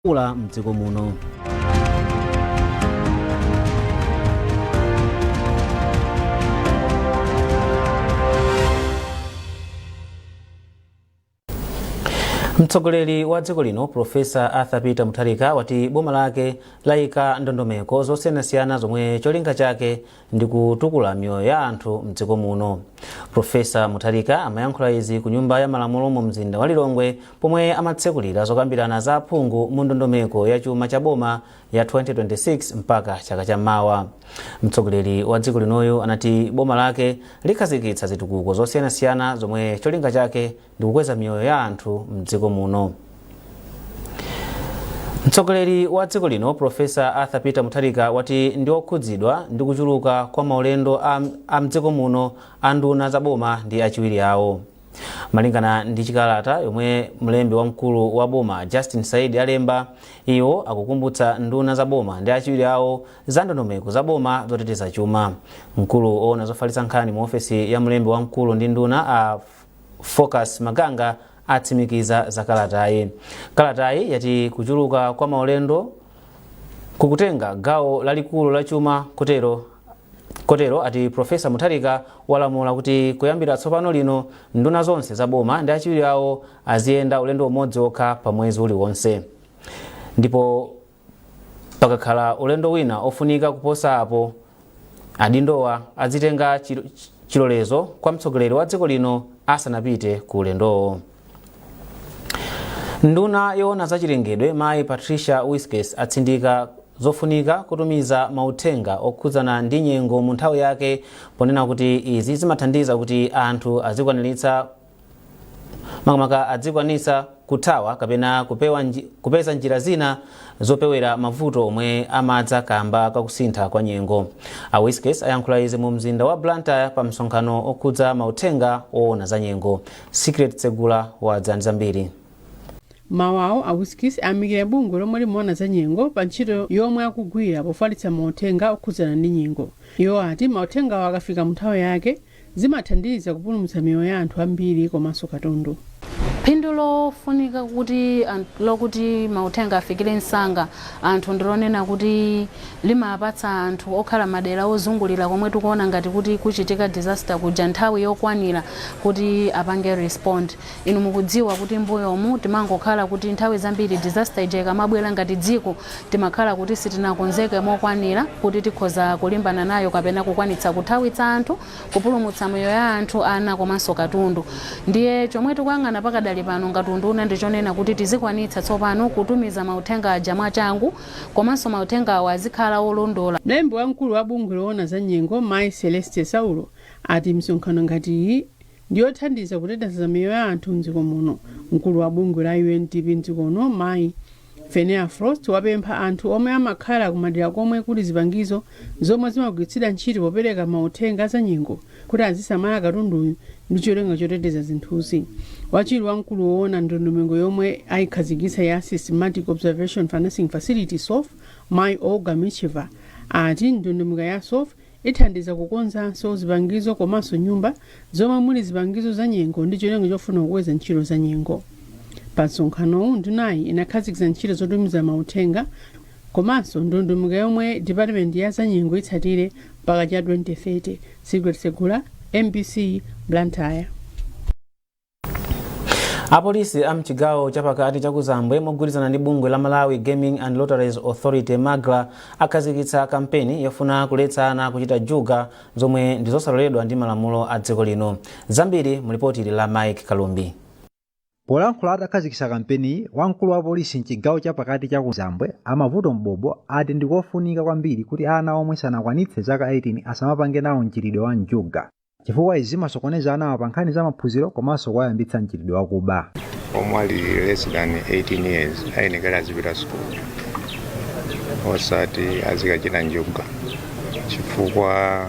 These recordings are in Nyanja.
ula mdziko muno. Mtsogoleri wa dziko lino Profesa Arthur Peter Mutharika wati boma lake layika ndondomeko zosiyanasiyana zomwe cholinga chake ndi kutukula miyoyo ya anthu mdziko muno. Profesa Mutharika amayankhula izi ku nyumba ya malamulo mu mzinda wa Lilongwe pomwe amatsekulira zokambirana za phungu mu ndondomeko ya chuma cha boma ya 2026 mpaka chaka cha mawa. Mtsogoleri wa dziko linoyo anati boma lake likhazikitsa zitukuko zosiyanasiyana zomwe cholinga chake ndi kukweza miyoyo ya anthu mdziko muno. Mtsogoleri wa dziko lino Profesa Arthur Peter Mutharika wati ndi okhudzidwa ndi kuchuluka kwa maulendo a mdziko muno a nduna za boma ndi achiwiri awo. Malingana ndi chikalata yomwe mlembi wamkulu wa boma Justin Said alemba, iwo akukumbutsa nduna za boma ndi achiwiri awo za ndondomeko za boma zoteteza chuma. Mkulu oona zofalitsa nkhani mu ofesi ya mlembi wamkulu ndi nduna a Focus Maganga atsimikiza za kalatayi. Kalatayi yati kuchuluka kwa maulendo kukutenga gawo lalikulu la chuma kotero ati Profesa Mutharika walamula kuti kuyambira tsopano lino nduna zonse za boma ndi achiwiri awo aziyenda ulendo umodzi okha pa mwezi uliwonse. Ndipo pakakhala ulendo wina ofunika kuposa apo, adindowa azitenga chilolezo kwa mtsogoleri wa dziko lino asanapite ku ulendowo. Nduna yoona za chilengedwe Mayi Patricia Whiskes atsindika zofunika kutumiza mauthenga okhudzana ndi nyengo mu nthawi yake, ponena kuti izi zimathandiza kuti anthu adzikwanitsa kuthawa kapena kupeza njira zina zopewera mavuto omwe amadza kamba kakusintha kwa nyengo. A Whiskes ayankhula izi mu mzinda wa Blantyre pa msonkhano okhudza mauthenga oona za nyengo. Secret Segula wa Zambiri. Mawawo a Whiskes amikira bungwe lomwe limaona za nyengo pa ntchito yomwe akugwira pofalitsa mauthenga okhudzana ndi nyengo. Iwo ati mauthengawo akafika mu nthawi yake zimathandiza kupulumutsa miyoyo ya anthu ambiri komanso katundu. Phindu lofunika lokuti mauthenga afikire msanga anthu ndilonena kuti limapatsa anthu okhala madera ozungulira komwe tikuona ngati kuti kuchitika disaster kuja nthawi yokwanira kuti apange respond. Inu mukudziwa kuti mbuyomu timangokhala kuti nthawi zambiri disaster ija ikamabwera ngati dziko timakhala kuti sitinakonzeke mokwanira kuti tikhoza kulimbana nayo kapena kukwanitsa kuthawitsa anthu, kupulumutsa miyoyo ya anthu, ana komanso katundu. Ndiye chomwe tikuyang'ana pakadali pano katundu ndichonena kuti tizikwanitsa tsopano kutumiza mauthenga aja mwachangu komanso mauthenga awo azikhala olondola. Mlembi wamkulu wa bungwe loona za nyengo Mayi Celeste Saulo ati msonkhano ngati iyi ndiyothandiza kuteteza miyoyo ya anthu mdziko muno. Mkulu wa bungwe la UNDP mdziko muno Mayi Fenea Frost wapempha anthu omwe amakhala kumadera komwe kuli zipangizo zomwe zimagwiritsidwa ntchito popereka mauthenga za nyengo kuti azisamala katunduyu ndi cholinga choteteza zinthuzi. Wachiwiri wamkulu woona ndondomeko yomwe ayikhazikitsa ya Systematic Observation Financing Facility SOF Mayi Olga Micheva ati ndondomeko ya SOF ithandiza kukonzanso zipangizo komanso nyumba zomwe muli zipangizo za nyengo ndi cholinga chofuna kukweza ntchito za nyengo. Pa msonkhanowu ndunayi inakhazikitsa ntchito zotumiza mauthenga komanso ndondomeko yomwe Department ya za nyengo itsatire mpaka cha 2030. Secret Segula, MBC, Blantyre. Apolisi amchigawo chapakati cha Kuzambwe mogwirizana ndi bungwe la Malawi Gaming and Lotteries Authority MAGLA akhazikitsa kampeni yofuna kuletsana kuchita juga zomwe ndizosaloledwa ndi malamulo a dziko lino. Zambiri mulipoti la Mike Kalumbi. Polankhula atakhazikitsa kampeni, wamkulu wa polisi mchigawo chapakati cha Kuzambwe Amavuto Mbobo ati ndikofunika kwambiri kuti ana omwe sanakwanitse zaka 18 asamapange nawo mchitidwe wa njuga, chifukwa izi zimasokoneza ana pa nkhani za maphunziro komanso kuyambitsa mchitidwe wakuba. Omwe ali less than 18 years ayenekera azipita school osati azikachita njuga, chifukwa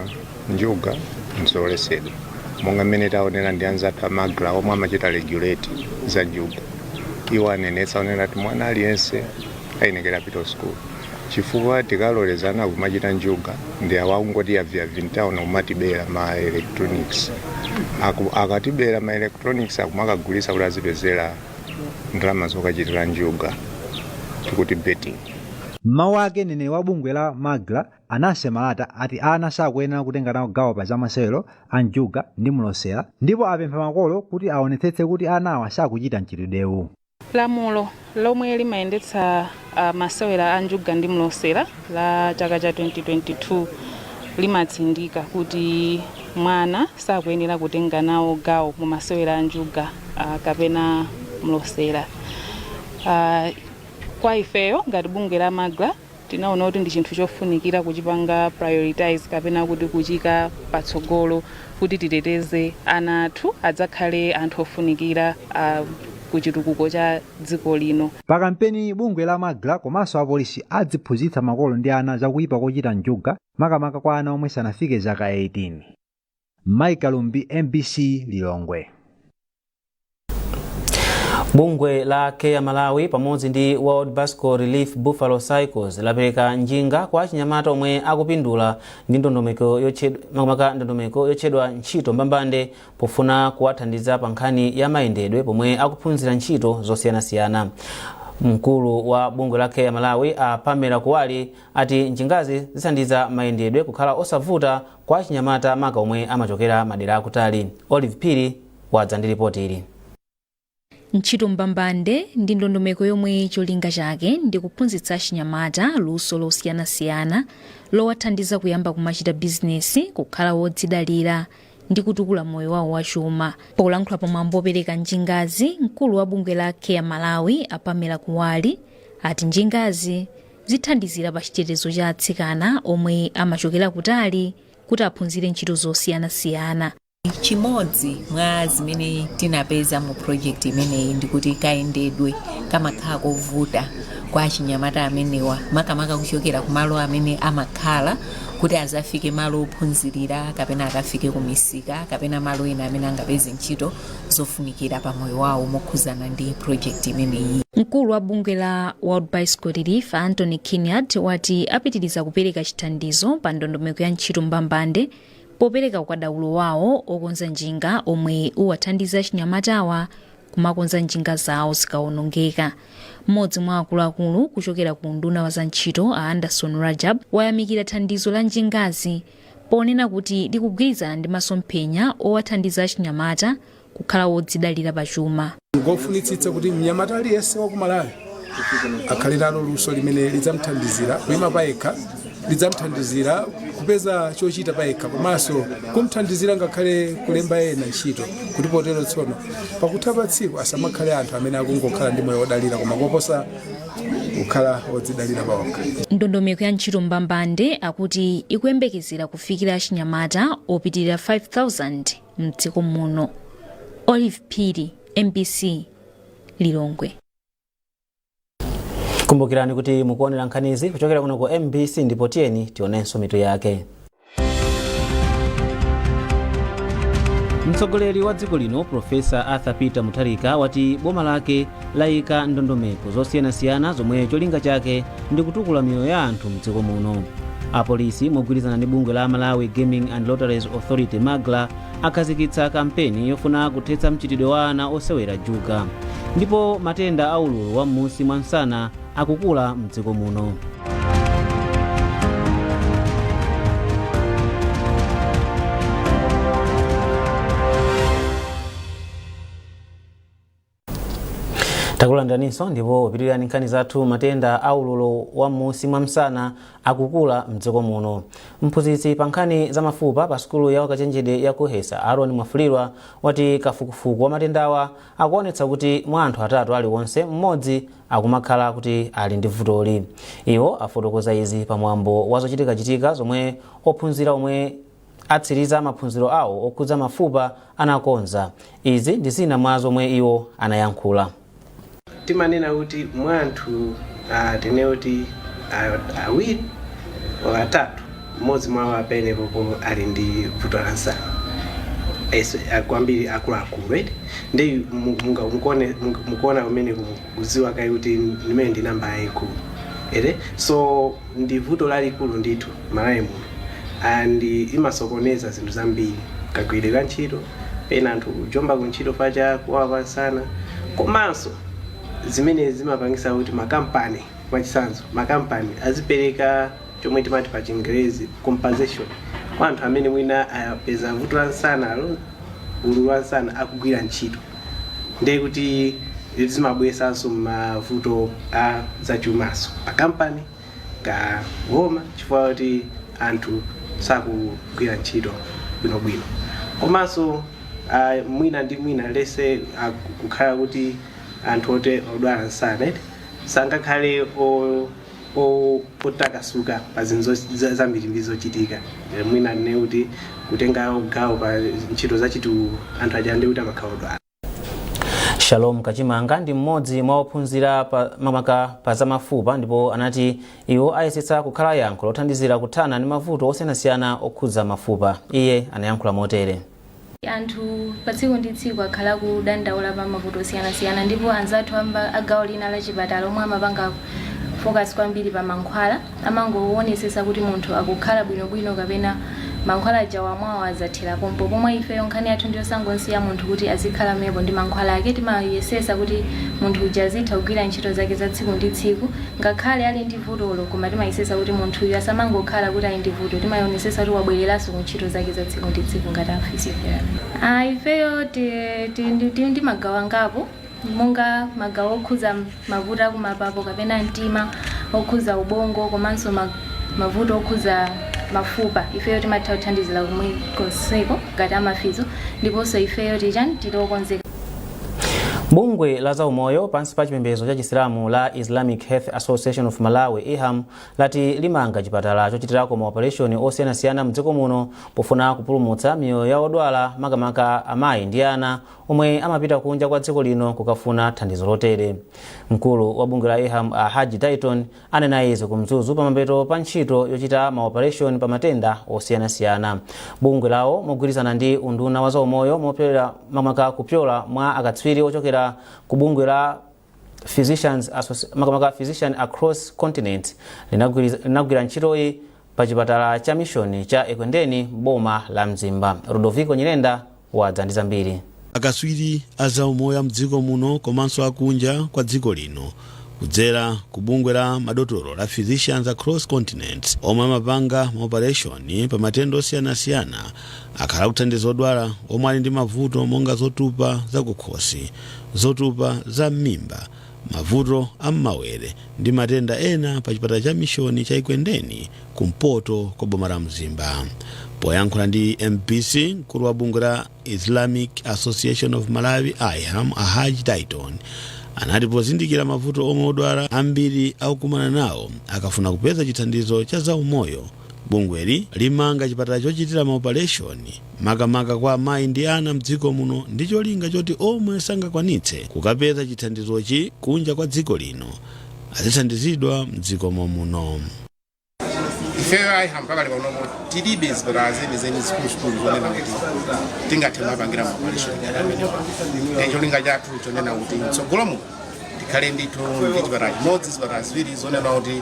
njuga nzoletsedwa. Monga mmene taonera ndi anzathu amagla omwe amachita regulate za njuga, iwo anenetsa onena kuti mwana aliyense ayenekera apite school, chifukwa tikalolezana kumachita njuga ndi awangoti yavyavi ntaona kumatibera ma electronics. Akatibera ma electronics akumakagulisa kuti azipezera ndalama zokachitira njuga. tikuti betting. Mawu ake nene wa bungwe la magla anasemalata ati ana sakuyenera kutenga nawo gawo pa zamasewero a njuga ndi mlosera ndipo apempha makolo kuti aonetsetse kuti anawa sakuchita mchitidwewu. Lamulo lomwe limayendetsa masewera a njuga ndi mlosera la chaka cha 2022 limatsindika kuti mwana sakuyenera kutenga nawo gawo mu masewera a njuga kapena mlosera. Kwa ifeyo ngati bungwe la magla tinaona kuti ndi chinthu chofunikira kuchipanga prioritize kapena kuti kuchika patsogolo kuti titeteze ana athu adzakhale anthu ofunikira kuchitukuko cha dziko lino. Pa kampeni bungwe la magla komanso apolisi adziphunzitsa makolo ndi ana zakuyipa kochita njuga makamaka kwa ana omwe sanafike zaka 18. Michael Lumbi, MBC Lilongwe. Bungwe la Care Malawi pamodzi ndi World Bicycle Relief Buffalo Cycles lapereka njinga kwa achinyamata omwe akupindula ndi ndondomeko yochedwa ntchito mbambande pofuna kuwathandiza pa nkhani ya mayendedwe pomwe akuphunzira ntchito zosiyanasiyana. Mkulu wa bungwe la Care Malawi Pamela Kuwali ati njingazi zithandiza mayendedwe kukhala osavuta kwa achinyamata maka omwe amachokera madera akutali. Olive Piri wadza ndi ripoti ili. Ntchito mbambande ndi ndondomeko yomwe cholinga chake ndi kuphunzitsa achinyamata luso losiyanasiyana lowathandiza kuyamba kumachita bizinesi, kukhala wodzidalira ndi kutukula moyo wawo wachuma. Polankhula pamwambo opereka njingazi, mkulu wa bungwe la Care Malawi Pamela Kuwali ati njingazi zithandizira pa chitetezo cha atsikana omwe amachokera kutali kuti aphunzire ntchito zosiyanasiyana. Chimodzi mwa zimene tinapeza mu project imeneyi ndikuti kayendedwe kamakhala kovuta kwa achinyamata amenewa makamaka kuchokera kumalo amene amakhala kuti azafike malo ophunzirira kapena akafike ku misika kapena malo ena amene angapeze ntchito zofunikira pa moyo wawo mokhuzana ndi project imeneyi. Mkulu wa bungwe la World Bicycle Relief Anthony Kinyard wati apitiriza kupereka chithandizo pa ndondomeko ya ntchito mbambande popereka ukadaulo wawo okonza njinga omwe uwathandiza achinyamatawa kumakonza njinga zawo zikawonongeka. Mmodzi mwa akuluakulu kuchokera ku nduna wa zantchito Anderson Rajab wayamikira thandizo la njingazi ponena kuti likugwirizana ndi masomphenya owathandiza achinyamata kukhala wodzidalira pachuma. Ngofunitsitsa kuti mnyamata aliyense wa ku Malawi akhalirano luso limene lidzamthandizira kuyima payekha, lidzamthandizira kupeza chochita payekha komanso kumthandizira ngakhale kulemba ena ntchito kuti potero tsono pakutha pa tsiku asamakhale anthu amene akungokhala ndi moyo wodalira koma koposa kukhala wodzidalira pawokha. Ndondomeko ya ntchito mbambande akuti ikuyembekezera kufikira achinyamata opitirira 5,000 mdziko muno. Olive Piri, MBC Lilongwe. Kumbukirani kuti mukuonera nkhanizi kuchokera kuno ku MBC ndipo tiyeni tionenso mitu yake. Mtsogoleri wa dziko lino Profesa Arthur Peter Mutharika wati boma lake layika ndondomeko zosiyanasiyana zomwe cholinga chake ndi kutukula miyoyo ya anthu mdziko muno. Apolisi mogwirizana ndi bungwe la Malawi Gaming and Lotteries Authority Magla akhazikitsa kampeni yofuna kuthetsa mchitidwe wa ana osewera njuga. Ndipo matenda a ululu wa m'munsi mwa msana akukula mdziko muno. Takulandaninso ndipo upitirani nkhani zathu. Matenda a ululu wa m'munsi mwa msana akukula mdziko muno. Mphunzitsi pa nkhani za mafupa pa sukulu ya wakachenjede ya kuhesa Aaron Mwafulirwa wati kafukufuku wa matendawa akuonetsa kuti mwa anthu atatu aliwonse mmodzi akumakhala kuti ali ndi vutoli. Iwo afotokoza izi pamwambo wa zochitika zomwe ophunzira omwe atsiriza maphunziro awo okhudza mafupa anakonza. Izi ndi zina mwa zomwe iwo anayankhula. Timanena kuti mwanthu tine kuti awiri atatu mmodzi mwawo apene popo ali ndi vuto la nsana kwambiri akuluakulu ndi mukuona kumene kuziwa kai kuti nimene ndi namba yayikulu so ndi vuto lalikulu ndithu Malawi muno and imasokoneza zinthu zambiri kagwirira ntchito pena anthu kujomba kuntchito pacha kuwawa nsana komanso zimene zimapangisa kuti makampani mwachisanzo makampani azipereka chomwe timati pa Chingerezi compensation kwa anthu amene mwina apeza vuto la nsana ululu wa nsana akugwira ntchito ndiye kuti zimabweresanso mavuto a zachumaso pa kampani ka ngoma chifukwa kuti anthu sakugwira ntchito bwinobwino komanso mwina ndi mwina lese kukhala kuti anthu ote odwala nsana sangakhale otakasuka pa zinthu zambiri zochitika mwina ne kuti kutenga gawo pa ntchito zachitu anthu aja ndi kuti amakhala odwala. Shalom Kachimanga ndi mmodzi mwa ophunzira pa zamafupa ndipo anati iwo ayesetsa kukhala yankho lothandizira kuthana ndi mavuto osiyanasiyana okhudza mafupa. Iye anayankhula motere. Anthu pa tsiku ndi tsiku akhala kudandaula pa mavuto osiyanasiyana ndipo anzathu agawo lina la chipatala omwe amapanga focus kwambiri pa mankhwala amangoonetsetsa kuti munthu akukhala bwinobwino kapena mankhwala aja amwawo azathera pompo pomwe ifeyo nkhani yathu ndiyo sangonsiya munthu kuti azikhala mepo ndi mankhwala ake timayesesa kuti munthu uja azitha kugwira ntchito zake za tsiku ndi tsiku ngakhale ali ndi vutolo koma timayesesa kuti munthu uyu asamangokhala kuti ali ndi vuto timayonesesa kuti wabwereranso ku ntchito zake za tsiku ndi tsiku ngati physiotherapy. Ifeyo ndi magawo angapo monga magawo okhudza mavuto akumapapo kapena mtima okhudza ubongo komanso mavuto okhudza mafupa ifeyo timatha kuthandizira kumwe konseko ngati amafizo ndiponso ifeyo titokonzeka. Bungwe la zaumoyo pansi pa chipembedzo cha Chisilamu la Islamic Health Association of Malawi IHAM lati limanga chipatala chochitirako maoperation osiyanasiyana mdziko muno pofuna kupulumutsa miyoyo ya odwala makamaka amayi ndi ana omwe amapita kunja kwa dziko lino kukafuna thandizo lotere. Mkulu wa bungwe la IHAM Haji Dayton anena izi kumzuzu pamapeto pa ntchito yochita maoperation pa matenda osiyanasiyana. Bungwe lawo mogwirizana ndi unduna wa zaumoyo mopyola makamaka kupyola mwa akatswiri ochokera ku bungwe la Physicians Across Continent linagwira ntchitoyi pa chipatala cha mishoni cha Ekwendeni boma la Mzimba. Rudoviko Nyirenda wadza ndi zambiri. Akatswiri azaumoyo mdziko muno komanso akunja kwa dziko lino kudzera ku bungwe la madotolo la Physicians Across Continent omwe amapanga maoperation pa matenda osiyanasiyana akhala kuthandiza odwala omwe ali ndi mavuto monga zotupa zakukhosi, zotupa za m'mimba, mavuto am'mawere ndi matenda ena pa chipatala cha mishoni cha Ekwendeni kumpoto kwa boma la Mzimba. Poyankhula ndi MPC mkulu wa bungwe la Islamic Association of Malawi IHAM Haji Dayton anati pozindikira mavuto omwe odwala ambiri akukumana nawo akafuna kupeza chithandizo cha zaumoyo bungweli limanga chipatala chochitira maoperation makamaka kwa amayi ndi ana mdziko muno ndi cholinga choti omwe sangakwanitse kukapeza chithandizochi kunja kwa dziko lino azithandizidwa mdziko muno. Ifeyo IHAM mpaka lero tilibe zipatala zeni skulu zonena kuti tingathe kupangira maoperation ya cholinga chathu chonena kuti tsogolomo tikhale ndithu ndi chipatala chimodzi zipatala ziwiri zonena kuti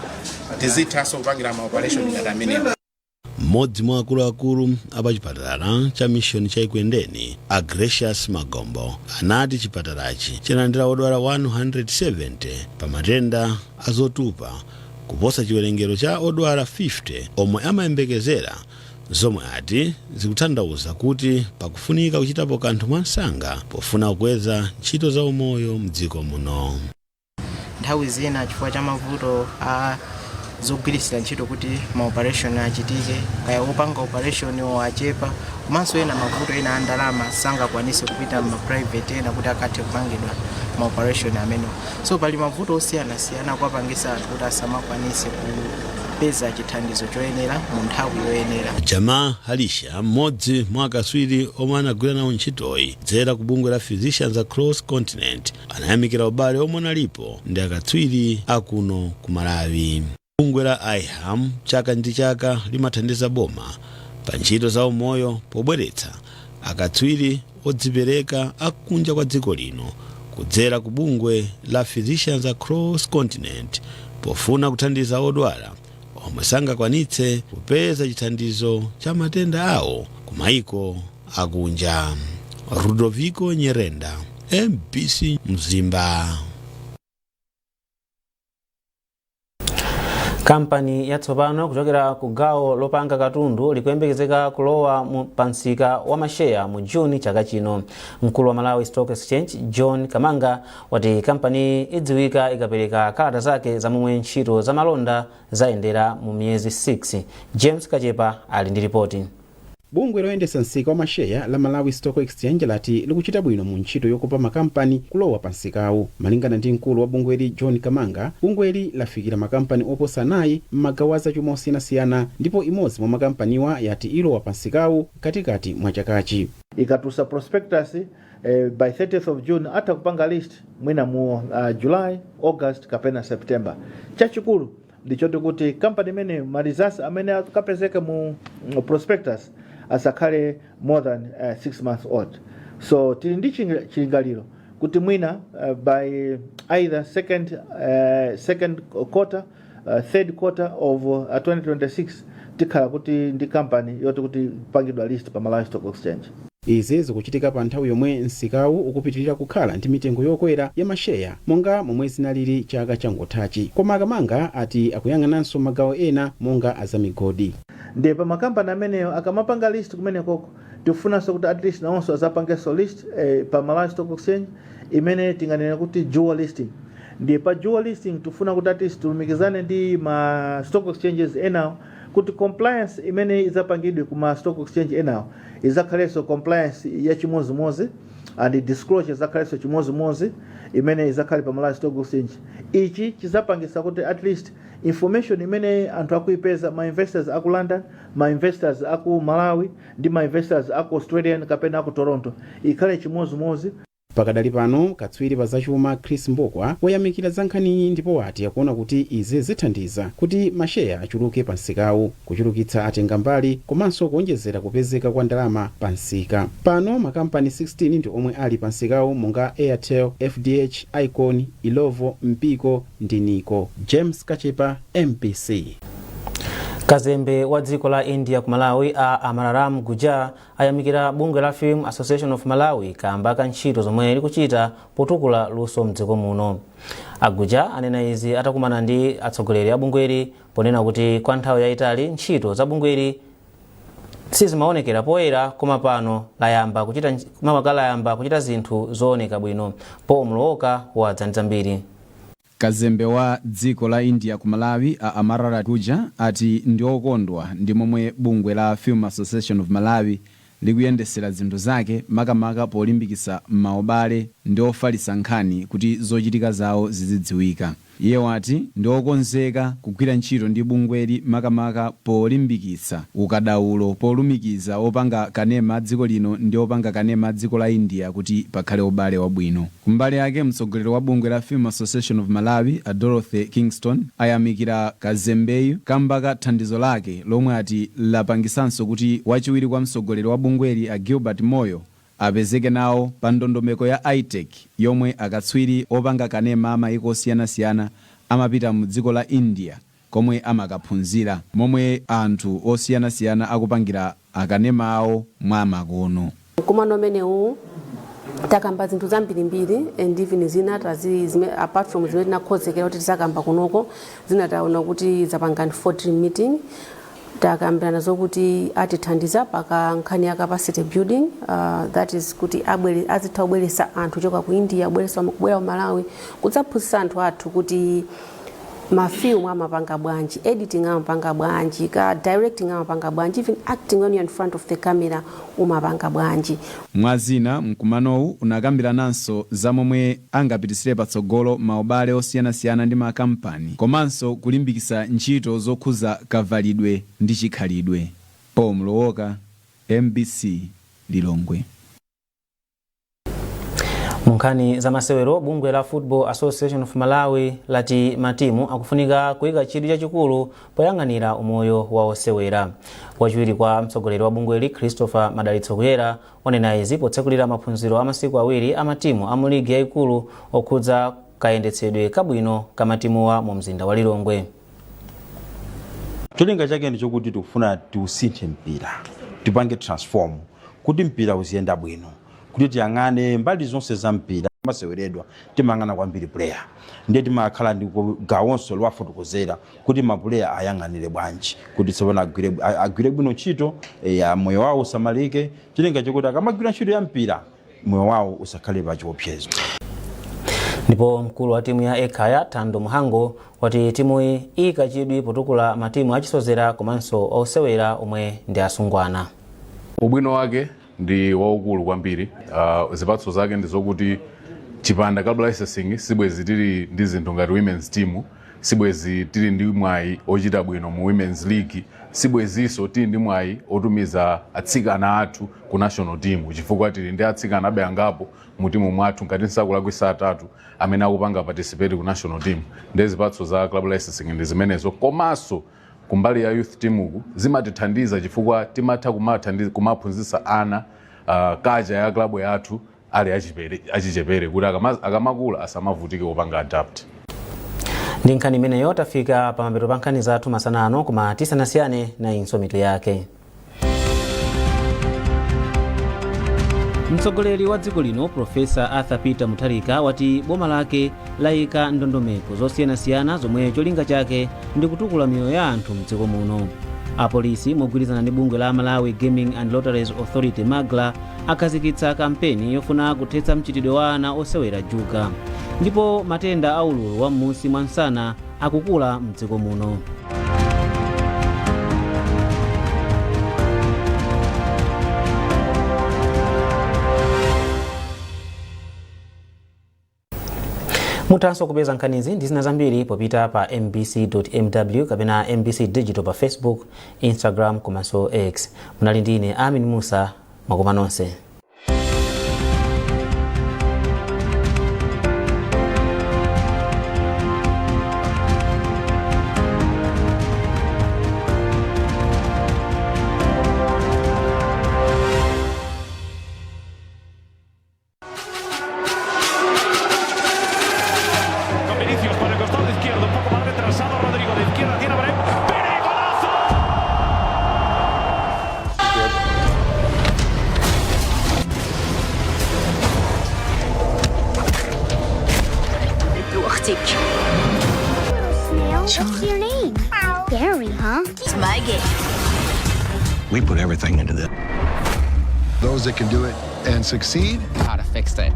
tizithanso kupangira maoperation ngati amene. Mmodzi mwa akuluakulu apa chipatala cha mishoni cha Ekwendeni Gracious Magombo anati chipatalachi chinalandira odwala 170 pa matenda azotupa kuposa chiwerengero cha odwala 50 omwe amayembekezera, zomwe ati zikutanthauza kuti pakufunika kuchitapo kanthu mwansanga pofuna kukweza ntchito za umoyo mdziko muno. Nthawi zina chifukwa cha mavuto zogwirisira ntchito kuti maoperation achitike kaya opanga operation achepa komanso ena mavuto ena andalama sangakwanise kupita private ena kuti akathe kupangidwa maoperation amene. So pali mavuto osiyanasiyana kuwapangisa anthu kuti asamakwanise kupeza chithandizo choyenera mu nthawi yoyenera. Jamaa Halisha mmodzi mwa akaswiri omwe anagwira nawo ntchitoyi dzera ku bungwe la Physicians Across Continent anayamikira ubale omwe analipo ndi akatswiri akuno ku Malawi. Bungwe la IHAM chaka ndi chaka limathandiza boma pa ntchito za umoyo pobweretsa akatswiri odzipereka akunja kwa dziko lino kudzera ku bungwe la Physicians Across Continent pofuna kuthandiza odwala omwe sangakwanitse kupeza chithandizo cha matenda awo ku maiko akunja. Rudoviko Nyirenda, MPC Mzimba. Kampani yatsopano kuchokera ku gawo lopanga katundu likuyembekezeka kulowa pa msika wa masheya mu Juni chaka chino. Mkulu wa Malawi Stock Exchange John Kamanga wati kampani idziwika ikapereka kalata zake za momwe ntchito za malonda zayendera mu miyezi 6. James Kachepa ali ndi ripoti. Bungwe loyendesa msika wa masheya la Malawi Stock Exchange lati likuchita bwino mu ntchito yokopa makampani kulowa pa msikawu. Malingana ndi mkulu wa bungweli John Kamanga, bungweli lafikira makampani oposa 9 m'magawo achuma osiyanasiyana ndipo imodzi mwa makampaniwa yati ilowa pa msikawu katikati mwa chakachi. Ikatusa prospectus by 30th of June ata kupanga list mwina mu July, August kapena September. Chachikulu ndichoti kuti kampani imene malizasi amene akapezeka mu prospectus asakhale more than 6 months old. So tili ndi chilingaliro kuti mwina by either second quarter, third quarter of 2026 tikhala kuti ndi kampani yoti kuti pangidwa list pa Malawi Stock Exchange. Izi zikuchitika pa nthawi yomwe msikawu ukupitirira kukhala ndi mitengo yokwera ya masheya monga momwe zinalili chaka changothachi. Koma Kamanga ati akuyang'ananso magawo ena monga azamigodi. Ndiye pa makampani ameneyo akamapanga list kumene koko tifunanso kuti at least nawonso azapangenso list pa Malawi Stock Exchange imene tinganena kuti dual listing. Ndiye pa dual listing tufuna kuti at least tulumikizane ndi ma stock exchanges enawo kuti compliance imene izapangidwe kuma stock exchange enawo izakhalenso compliance ya chimozimozi and disclosure zakhalenso chimozimozi imene izakhale pa Malawi Stock Exchange. Ichi chizapangisa kuti at least information imene anthu akuipeza ma investors aku London, ma investors aku Malawi ndi ma investors aku Australian kapena aku Toronto ikhale chimozimozi. Pakadali pano katswiri pa zachuma Chris Mbokwa woyamikira za nkhaniyi ndipo wati akuona kuti izi zithandiza kuti masheya achuluke pa msikawu, kuchulukitsa atenga mbali komanso kuonjezera kupezeka kwa ndalama pa msika. Pano makampani 16 ndi omwe ali pa msikawu monga Airtel, FDH, Icon, Ilovo, Mpiko ndi Nico. James Kachepa, MPC. Kazembe wa dziko la India ku Malawi Amararam Guja ayamikira bungwe la Film Association of Malawi kamba ka ntchito zomwe likuchita potukula luso mdziko muno. Aguja anena izi atakumana ndi atsogoleri a bungweli ponena kuti kwa nthawi yayitali ntchito za bungweli sizimaonekera poyera koma pano layamba kuchita zinthu zooneka bwino. Paul Mlowoka wadza ndi zambiri. Kazembe wa dziko la India ku Malawi Amarara Guja ati ndiokondwa ndi momwe bungwe la Film Association of Malawi likuyendesera zinthu zake makamaka polimbikisa maobale ndi ofalisa nkhani kuti zochitika zawo zizidziwika. Iye wati ndiokonzeka kugwira ntchito ndi bungweli makamaka polimbikitsa ukadaulo polumikiza opanga kanema dziko lino ndi opanga kanema dziko la India kuti pakhale ubale wabwino. Kumbali yake mtsogoleri wa bungwe la Film Association of Malawi Dorothy Kingston ayamikira Kazembeyu kamba ka thandizo lake lomwe ati lapangisanso kuti wachiwiri kwa mtsogoleri wa bungweli Gilbert Moyo apezeke nawo pa ndondomeko ya ITEC yomwe akatswiri opanga kanema amayiko osiyanasiyana amapita mu dziko la India komwe amakaphunzira momwe anthu osiyanasiyana akupangira akanema awo mwa makono. Kumano menewu takamba zinthu zambirimbiri and even zina apart from zimene tinakhozekera kuti tizakamba kunoko zina taona kuti zapanga 14 meeting takambirana zokuti atithandiza paka nkhani ya capacity building, that is kuti azitha kubweretsa anthu choka ku India kubwera ku Malawi kudzaphunzitsa anthu athu kuti mafilm amapanga bwanji, editing amapanga bwanji, ka directing amapanga bwanji, even acting when you're in front of the camera umapanga bwanji. Mwazina mkumanowu unakambirananso za momwe angapitisire patsogolo maobale osiyanasiyana ndi makampani komanso kulimbikisa ntchito zokhuza kavalidwe ndi chikhalidwe. Paul Mlowoka, MBC, Lilongwe. Munkhani za masewero bungwe la Football Association of Malawi lati matimu akufunika kuyika chidwi chachikulu poyang'anira umoyo wa osewera. Wachiwiri kwa mtsogoleri wa bungweli Christopher Madalitso Kuyera wanena izi potsekulira maphunziro a masiku awiri a matimu a mu ligi yayikulu okhudza kayendetsedwe kabwino ka matimuwa mu mzinda wa Lilongwe. Cholinga chake ndi chokuti tikufuna tiusinthe mpira, tipange transform kuti mpira uziyenda bwino, kuti tiyang'ane mbali zonse za mpira maseweredwa timangana kwambiri player ndiye timakhala ndi gawonso lwafotokozera kuti mapuleya ayang'anire bwanji kuti tsopano agwire bwino ntchito ya moyo wawo usamalike chilinga chokuti akamagwira ntchito ya mpira moyo wawo usakhale pa chiopsezo. Ndipo mkulu wa timu ya Ekhaya Thando Muhango wati timu ikachidwi potukula matimu achisozera komanso osewera omwe ndi asungwana. Ubwino wake ndi waukulu kwambiri. Zipatso zake ndi zokuti chipanda club licensing sibwezi tili ndi zinthu ngati women's team, sibwezi tili ndi mwayi ochita bwino mu women's league, sibweziso tili ndi mwayi otumiza atsikana athu ku national team chifukwa tili ndi atsikana abe angapo mu timu mwathu ngati nsakula kwisa atatu amene akupanga participate ku national team. Ndi zipatso za club licensing ndi zimenezo komanso kumbali ya youth team uku zimatithandiza chifukwa timatha kumaphunzitsa ana kaja ya club yathu ali achichepere kuti akamakula asamavutike kupanga adapt. Ndi nkhani imeneyo tafika pa mapeto pa nkhani zathu masanano koma tisanasiyane na inso mitu yake. Mtsogoleri wa dziko lino Profesa Arthur Peter Mutharika wati boma lake layika ndondomeko zosiyanasiyana zomwe cholinga chake ndi kutukula miyoyo ya anthu mdziko muno. Apolisi mogwirizana ndi bungwe la Malawi Gaming and Lotteries Authority MAGLA akhazikitsa kampeni yofuna kuthetsa mchitidwe wa ana osewera juga. Ndipo matenda a ululu wa m'munsi mwa nsana akukula mdziko muno. Mutanso kupeza nkhanizi ndi zina zambiri popita pa mbc.mw kapena mbc digital pa Facebook, Instagram komanso X. Munali ndine Amin Musa, mwakoma nonse. What's your name? Barry, huh? It's my game. We put everything into this. Those that can do it and succeed, how to fix it.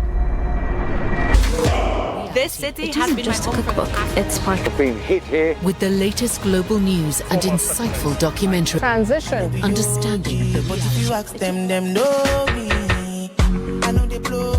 This city It has isn't been just a my home cookbook, it's part of being hit here with the latest global news and insightful documentary. transition. Understanding the But if you ask them know me. I know they blow